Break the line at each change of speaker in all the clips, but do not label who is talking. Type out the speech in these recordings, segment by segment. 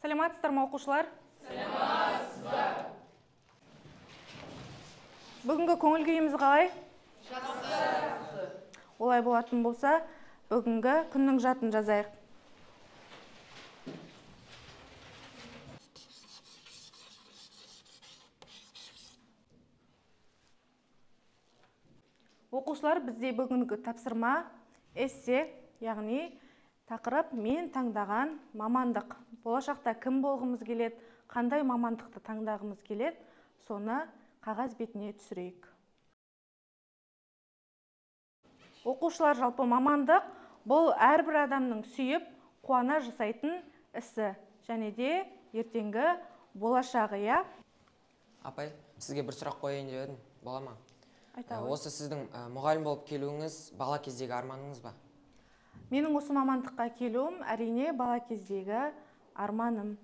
Саламатсыздар ма оқушылар?
Саламатсыздар.
Бүгінгі көңіл күйіміз қалай?
Жақсы.
Олай болатын болса, бүгінгі күннің жатын жазайық. Оқушылар, бізде бүгінгі тапсырма эссе, яғни тақырып мен таңдаған мамандық. Болашақта кім болғымыз келеді, қандай мамандықты таңдағымыз келеді, соны қағаз бетіне түсірейік. Оқушылар, жалпы мамандық бұл әрбір адамның сүйіп, қуана жасайтын ісі, және де ертеңгі болашағы, я?
Апай, сізге бір сұрақ қояйын деп едім, бола ма?
Айта ғой.
Осы сіздің мұғалім болып келуіңіз бала кездегі арманыңыз ба?
Менің осы мамандыққа келуім әрине бала кездегі арманым.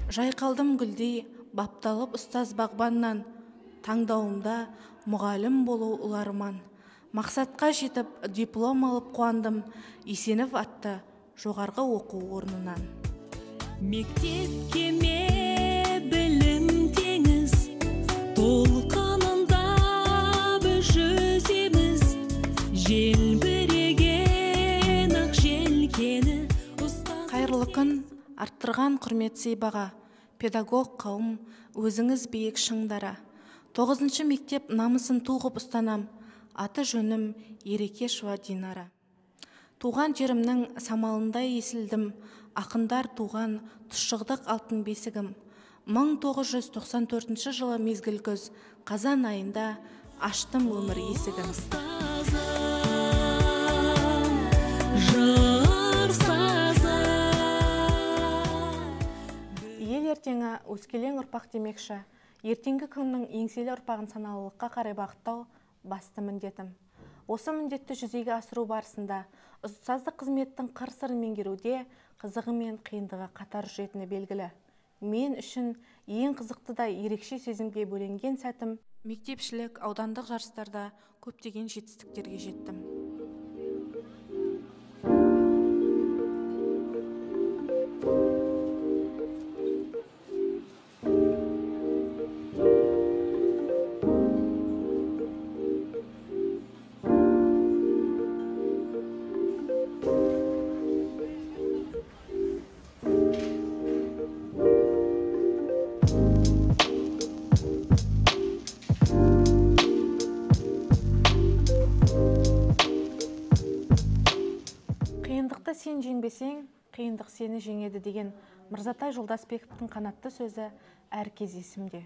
Жайқалдым гүлдей, бапталып ұстаз бағбаннан, таңдауымда мұғалім болу ұларман. Мақсатқа жетіп, диплом алып қуандым, Есенов атты жоғарғы оқу орнынан.
Мектепке ме білім теңіз, толқынында біз жүземіз, желбіреген ақ желкені ұстаз.
Қайырлы күн, арттырған құрмет сыйбаға, педагог қауым, өзіңіз биік шыңдара. 9-шы мектеп намысын туғып ұстанам, аты жөнім Ерекешева Динара. Туған жерімнің самалындай есілдім, ақындар туған тұшығдық алтын бесігім. 1994 жылы мезгіл күз, қазан айында аштым өмір есігім. Ел ертеңі өскелең ұрпақ демекші, ертеңгі күннің еңселі ұрпағын саналылыққа қарай бағыттау басты міндетім. Осы міндетті жүзеге асыру барысында ұстаздық қызметтің қыр-сырын меңгеруде қызығы мен қиындығы қатар жүретіні белгілі. Мен үшін ең қызықты да ерекше сезімге бөленген сәтім мектепшілік аудандық жарыстарда көптеген жетістіктерге жеттім. Қиындықты сен жеңбесең, қиындық сені жеңеді деген Мырзатай Жолдасбековтың қанатты сөзі әр кез есімде.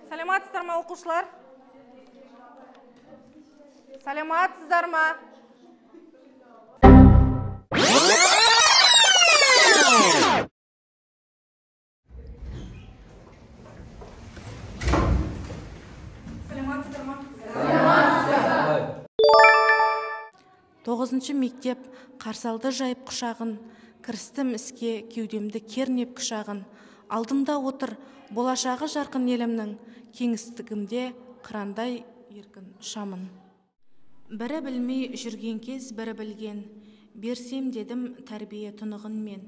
Саламатсыздар ма оқушылар? Саламатсыздар ма? Саламатсыздар ма? 9-шы мектеп қарсалды жайып құшағын, кірістім іске кеудемді кернеп құшағын. Алдымда отыр болашағы жарқын елімнің, кеңістігімде қырандай еркін ұшамын. Бірі білмей жүрген кез бірі білген, берсем дедім тәрбие тұнығынмен.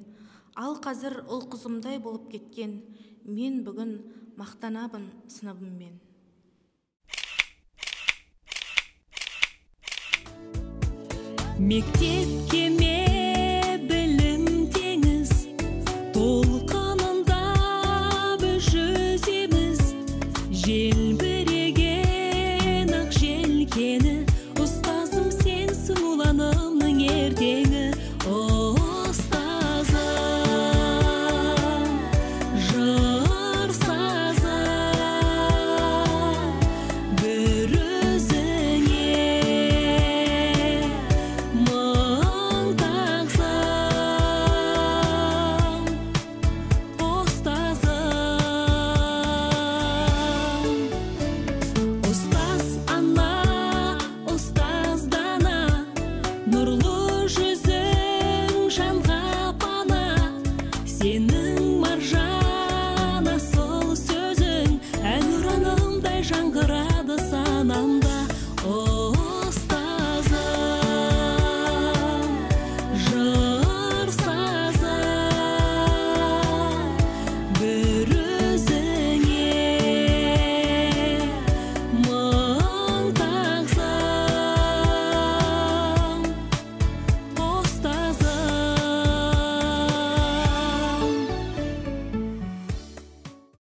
Ал қазір ұл қызымдай болып кеткен, мен бүгін мақтанабын сыныбыммен.
Мектепке ме